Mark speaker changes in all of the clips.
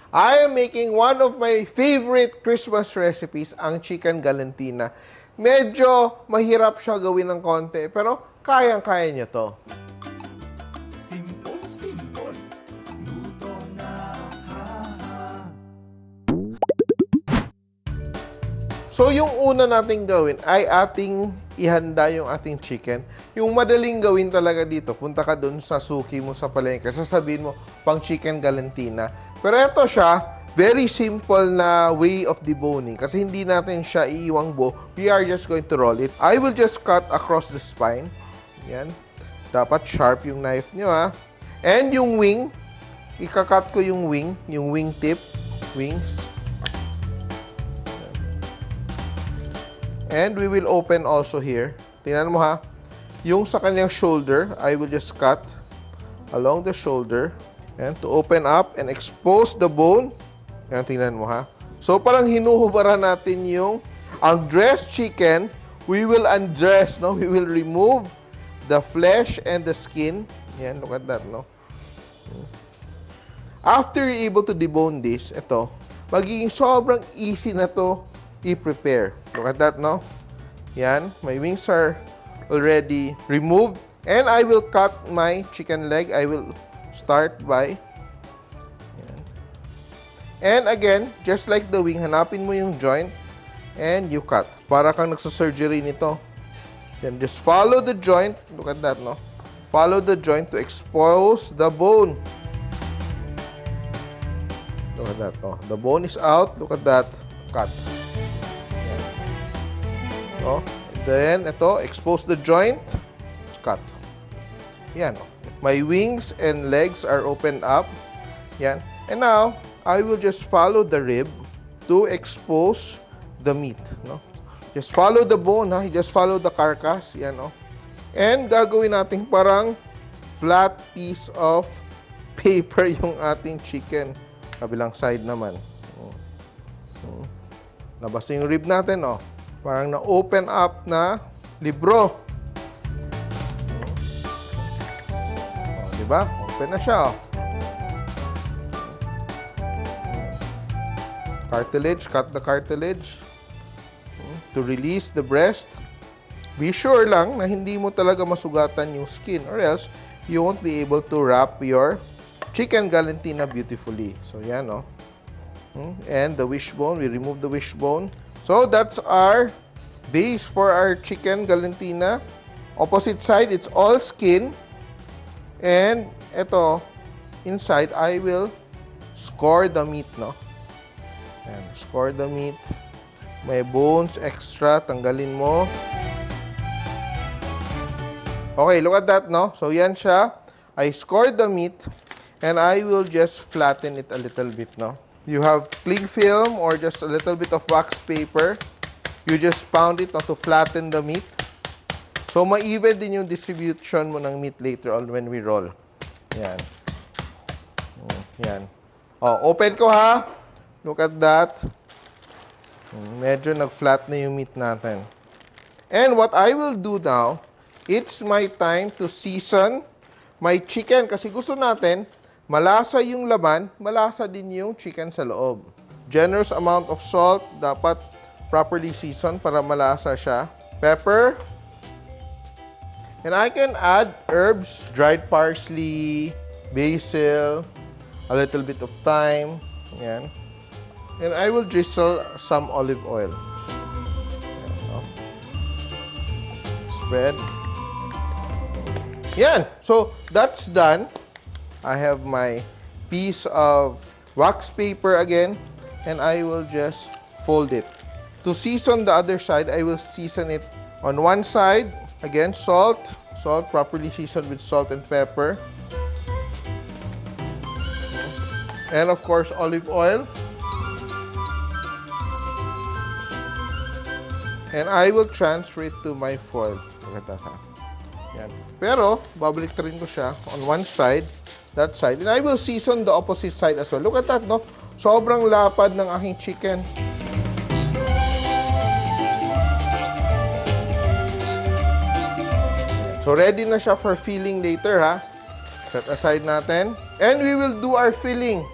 Speaker 1: I am making one of my favorite Christmas recipes, ang chicken galantina. Medyo mahirap siya gawin ng konti, pero kayang-kaya niyo to.
Speaker 2: Simple, simple, luto na,
Speaker 1: So, yung una nating gawin ay ating ihanda yung ating chicken. Yung madaling gawin talaga dito, punta ka dun sa suki mo sa palengke, sasabihin mo, pang chicken galantina. Pero ito siya, very simple na way of deboning. Kasi hindi natin siya iiwang buo. We are just going to roll it. I will just cut across the spine. Yan. Dapat sharp yung knife nyo, ha. And yung wing, ikakat ko yung wing tip, wings. And we will open also here. Tingnan mo, ha. Yung sa kanyang shoulder, I will just cut along the shoulder. And to open up and expose the bone. Yan, tingnan mo, ha. So, parang hinuhubara natin yung ang dressed chicken. We will undress, no? We will remove the flesh and the skin. Yan, look at that, no? After you're able to debone this, ito, magiging sobrang easy na to i-prepare. Look at that, no? Yan, my wings are already removed. And I will cut my chicken leg. I will start by... Yan. And again, just like the wing, hanapin mo yung joint and you cut. Para kang nagsa-surgery nito. Yan, just follow the joint. Look at that, no? Follow the joint to expose the bone. Look at that, no? The bone is out. Look at that. Cut. Oh, then, ito, expose the joint, cut. Yan. My wings and legs are opened up. Yan. And now, I will just follow the rib to expose the meat. No? Just follow the bone, ha? Just follow the carcass. Yan, no? And gagawin natin parang flat piece of paper yung ating chicken. Kabilang side naman. Labas yung rib natin, oh. Parang na-open up na libro. Oh, diba? Open na siya. Oh. Cartilage, cut the cartilage to release the breast. Be sure lang na hindi mo talaga masugatan yung skin or else you won't be able to wrap your chicken galantina beautifully. So, yan, oh. And the wishbone, we remove the wishbone. So, that's our base for our chicken galantina. Opposite side, it's all skin. And ito, inside, I will score the meat, no? Ayan, score the meat. May bones extra, tanggalin mo. Okay, look at that, no? So, yan siya. I scored the meat and I will just flatten it a little bit, no? You have cling film or just a little bit of wax paper. You just pound it to flatten the meat. So, ma-even din yung distribution mo ng meat later on when we roll. Yan. Yan. Oh, open ko, ha. Look at that. Medyo nag-flat na yung meat natin. And what I will do now, it's my time to season my chicken. Kasi gusto natin, malasa yung laman, malasa din yung chicken sa loob. Generous amount of salt, dapat properly seasoned para malasa siya. Pepper. And I can add herbs, dried parsley, basil, a little bit of thyme. Yan. And I will drizzle some olive oil. Yan, no? Spread. Yan. So, that's done. I have my piece of wax paper again, and I will just fold it. To season the other side, I will season it on one side. Again, salt. Salt, properly seasoned with salt and pepper. And of course, olive oil. And I will transfer it to my foil. Look at that, ha? Yan. Pero, babalik rin ko siya on one side, that side. And I will season the opposite side as well. Look at that, no? Sobrang lapad ng aking chicken. So, ready na siya for filling later, ha? Set aside natin. And we will do our filling.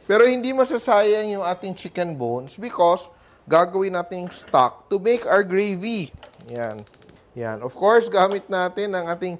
Speaker 1: Pero hindi masasayang yung ating chicken bones because gagawin natin yung stock to make our gravy. Yan. Yan. Of course, gamit natin ang ating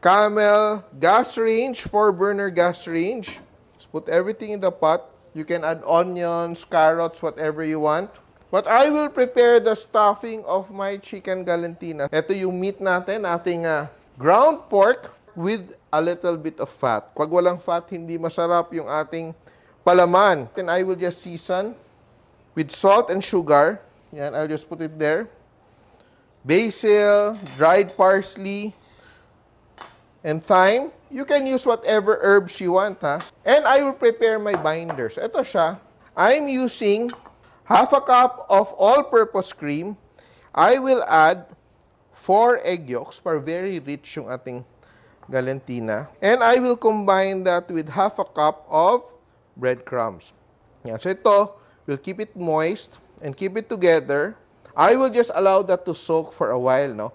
Speaker 1: Camel gas range, 4-burner gas range. Just put everything in the pot. You can add onions, carrots, whatever you want. But I will prepare the stuffing of my chicken galantina. Ito yung meat natin, ating ground pork with a little bit of fat. Pag walang fat, hindi masarap yung ating palaman. Then I will just season with salt and sugar. Yan, I'll just put it there. Basil, dried parsley, and thyme. You can use whatever herbs you want, ha? And I will prepare my binders. Ito siya. I'm using half a cup of all-purpose cream. I will add 4 egg yolks para very rich yung ating galantina. And I will combine that with half a cup of breadcrumbs. Yan. So ito, we'll keep it moist and keep it together. I will just allow that to soak for a while, no?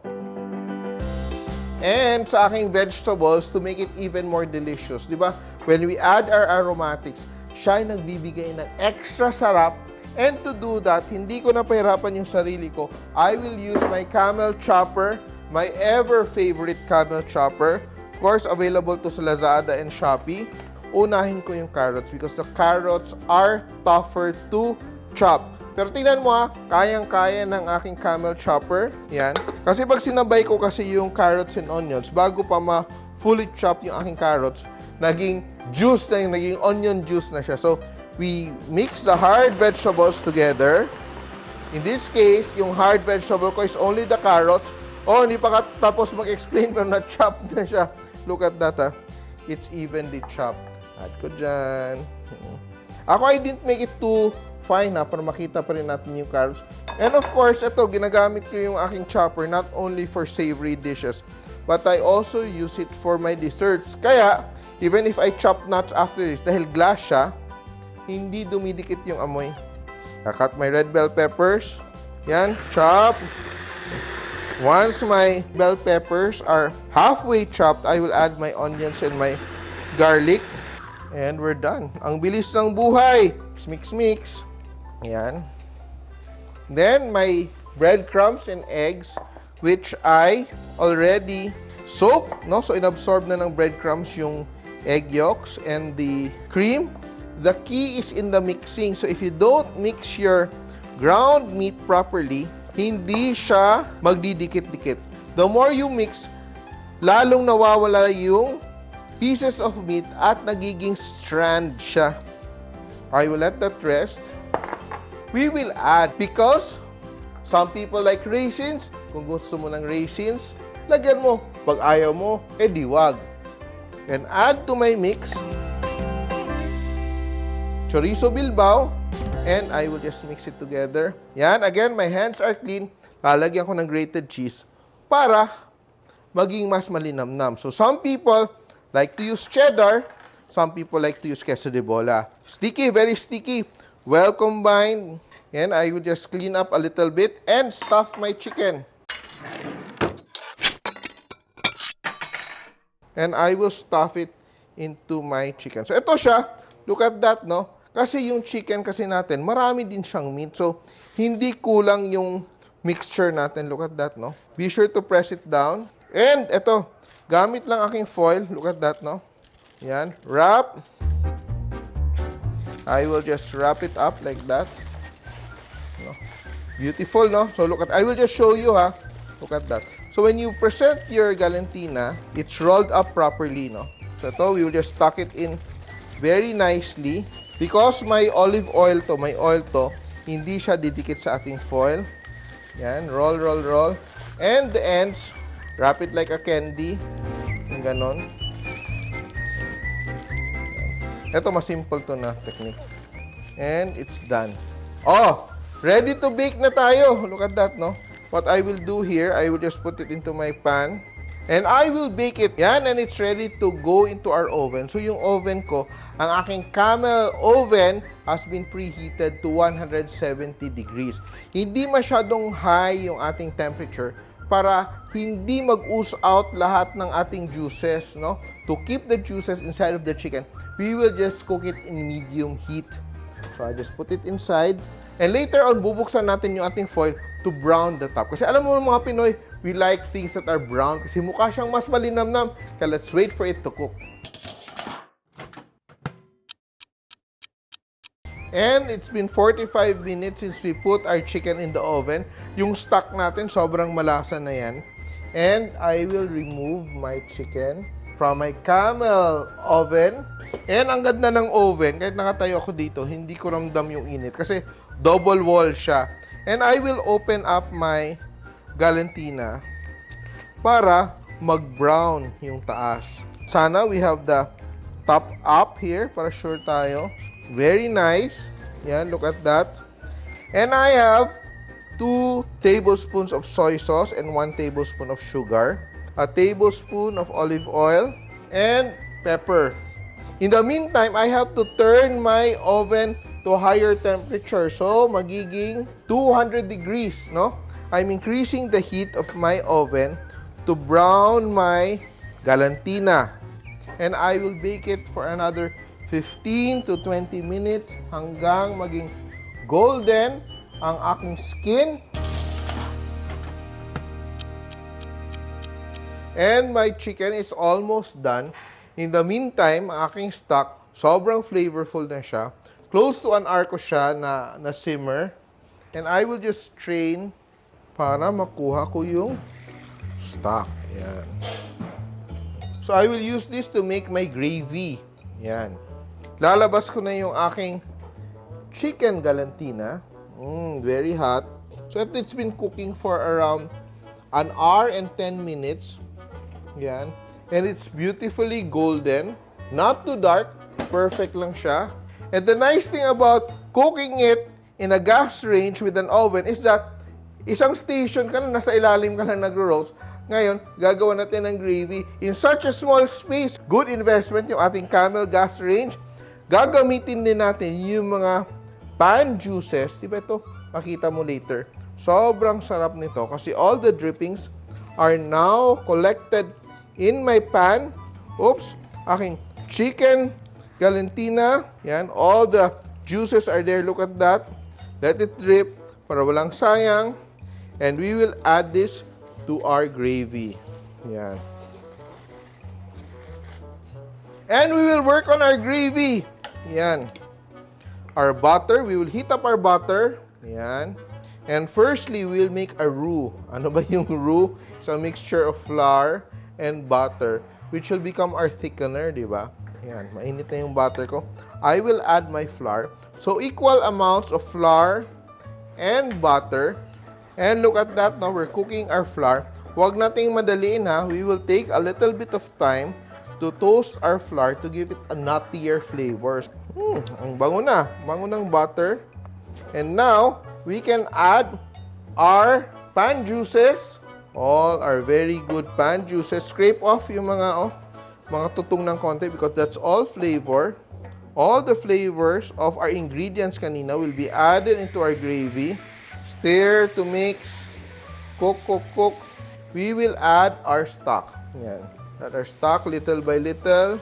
Speaker 1: And sa aking vegetables, to make it even more delicious, di ba? When we add our aromatics, siya ay nagbibigay ng extra sarap. And to do that, hindi ko na pahirapan yung sarili ko. I will use my Camel Chopper, my ever-favorite Camel Chopper. Of course, available to sa Lazada and Shopee. Unahin ko yung carrots because the carrots are tougher to chop. Pero tingnan mo kayang-kaya ng aking Camel Chopper. Yan. Kasi pag sinabay ko kasi yung carrots and onions, bago pa ma-fully chop yung aking carrots, naging juice na yung naging onion juice na siya. So, we mix the hard vegetables together. In this case, yung hard vegetable ko is only the carrots. Oh, hindi pa tapos mag-explain pero na-chop na siya. Look at that, It's evenly chopped. Add ko dyan. Ako, I didn't make it too fine para makita pa rin natin yung carrots. And of course, ito, ginagamit ko yung aking chopper not only for savory dishes, but I also use it for my desserts. Kaya, even if I chop nuts after this, dahil glass siya, hindi dumidikit yung amoy. I-cut my red bell peppers. Yan, chop. Once my bell peppers are halfway chopped, I will add my onions and my garlic. And we're done. Ang bilis ng buhay. Mix, mix. Yan. Then, my breadcrumbs and eggs, which I already soaked, no? So, inabsorb na ng breadcrumbs yung egg yolks and the cream. The key is in the mixing. So, if you don't mix your ground meat properly, hindi siya magdidikit-dikit. The more you mix, lalong nawawala yung pieces of meat at nagiging strand siya. I will let that rest. We will add, because some people like raisins. Kung gusto mo ng raisins, lagyan mo. Pag ayaw mo, edi wag. And add to my mix chorizo bilbao, and I will just mix it together. Yan, again, my hands are clean. Lalagyan ko ng grated cheese para maging mas malinamnam. So some people like to use cheddar. Some people like to use queso de bola. Sticky, very sticky. Well combined. And I will just clean up a little bit and stuff my chicken. And I will stuff it into my chicken. So ito siya. Look at that, no? Kasi yung chicken kasi natin, marami din siyang meat. So, hindi kulang yung mixture natin. Look at that, no? Be sure to press it down. And ito, gamit lang aking foil. Look at that, no? Yan. Wrap. I will just wrap it up like that. No? Beautiful, no? So, look at, I will just show you, Look at that. So, when you present your galantina, it's rolled up properly, no? So, ito, we will just tuck it in very nicely. Because my olive oil to, my oil to, hindi siya didikit sa ating foil. Yan, roll, roll, roll. And the ends, wrap it like a candy. Yung ganon. Ito, mas simple to na technique. And it's done. Oh, ready to bake na tayo. Look at that, no? What I will do here, I will just put it into my pan. And I will bake it. Yan, and it's ready to go into our oven. So, yung oven ko, ang aking Camel oven has been preheated to 170 degrees. Hindi masyadong high yung ating temperature, para hindi mag-ooze out lahat ng ating juices, no? To keep the juices inside of the chicken, we will just cook it in medium heat. So I just put it inside. And later on, bubuksan natin yung ating foil to brown the top. Kasi alam mo mga Pinoy, we like things that are brown kasi mukha siyang mas malinamnam. Kaya let's wait for it to cook. And it's been 45 minutes since we put our chicken in the oven. Yung stock natin, sobrang malasa na yan. And I will remove my chicken from my Camel oven. And ang ganda ng oven, kahit nakatayo ako dito, hindi ko ramdam yung init kasi double wall siya. And I will open up my Galantina para mag-brown yung taas. Sana we have the top up here para sure tayo. Very nice. Yan, look at that. And I have 2 tablespoons of soy sauce and 1 tablespoon of sugar, a tablespoon of olive oil, and pepper. In the meantime, I have to turn my oven to higher temperature. So, magiging 200 degrees, no? I'm increasing the heat of my oven to brown my Galantina. And I will bake it for another 15 to 20 minutes hanggang maging golden ang aking skin. And my chicken is almost done. In the meantime, ang aking stock, sobrang flavorful na siya. Close to an hour ko siya na simmer. And I will just strain para makuha ko yung stock. Yan. So I will use this to make my gravy. Yan. Lalabas ko na yung aking chicken Galantina. Very hot. So it's been cooking for around an hour and 10 minutes. Yan. And it's beautifully golden. Not too dark. Perfect lang siya. And the nice thing about cooking it in a gas range with an oven is that isang station ka na, nasa ilalim ka na nagro-roast. Ngayon, gagawa natin ng gravy in such a small space. Good investment yung ating Camel gas range. Gagamitin din natin yung mga pan juices. Diba ito? Makita mo later. Sobrang sarap nito kasi all the drippings are now collected in my pan. Oops! Aking chicken Galantina. Yan. All the juices are there. Look at that. Let it drip para walang sayang. And we will add this to our gravy. Yan. And we will work on our gravy. Yan. Our butter, we will heat up our butter. Yan. And firstly, we will make a roux. Ano ba yung roux? It's a mixture of flour and butter, which will become our thickener, di ba? Yan. Mainit na yung butter ko. I will add my flour. So, equal amounts of flour and butter. And look at that, now we're cooking our flour. Huwag nating madaliin ha. We will take a little bit of time to toast our flour to give it a nuttier flavor. Ang bango na. Bango ng butter. And now, we can add our pan juices. All our very good pan juices. Scrape off yung mga tutong ng konti because that's all flavor. All the flavors of our ingredients kanina will be added into our gravy. Stir to mix. Cook, cook, cook. We will add our stock. Yan. Add our stock little by little.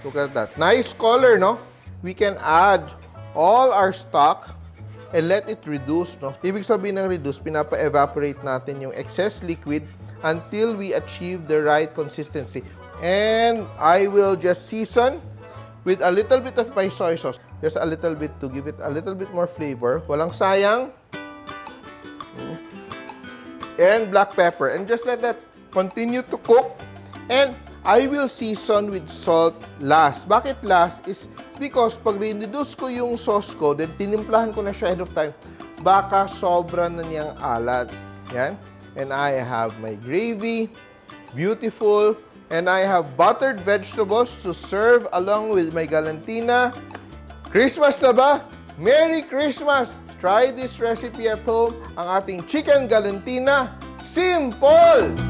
Speaker 1: Look at that. Nice color, no? We can add all our stock and let it reduce, no? Ibig sabihin ng reduce, pinapa-evaporate natin yung excess liquid until we achieve the right consistency. And I will just season with a little bit of my soy sauce. Just a little bit to give it a little bit more flavor. Walang sayang. And black pepper. And just let that continue to cook. And I will season with salt last. Bakit last? Is because pag reduce ko yung sauce ko, then tinimplahan ko na siya ahead of time, baka sobra na niyang alat. Yan. And I have my gravy. Beautiful. And I have buttered vegetables to serve along with my Galantina. Christmas na ba? Merry Christmas! Try this recipe at home. Ang ating chicken Galantina. Simple!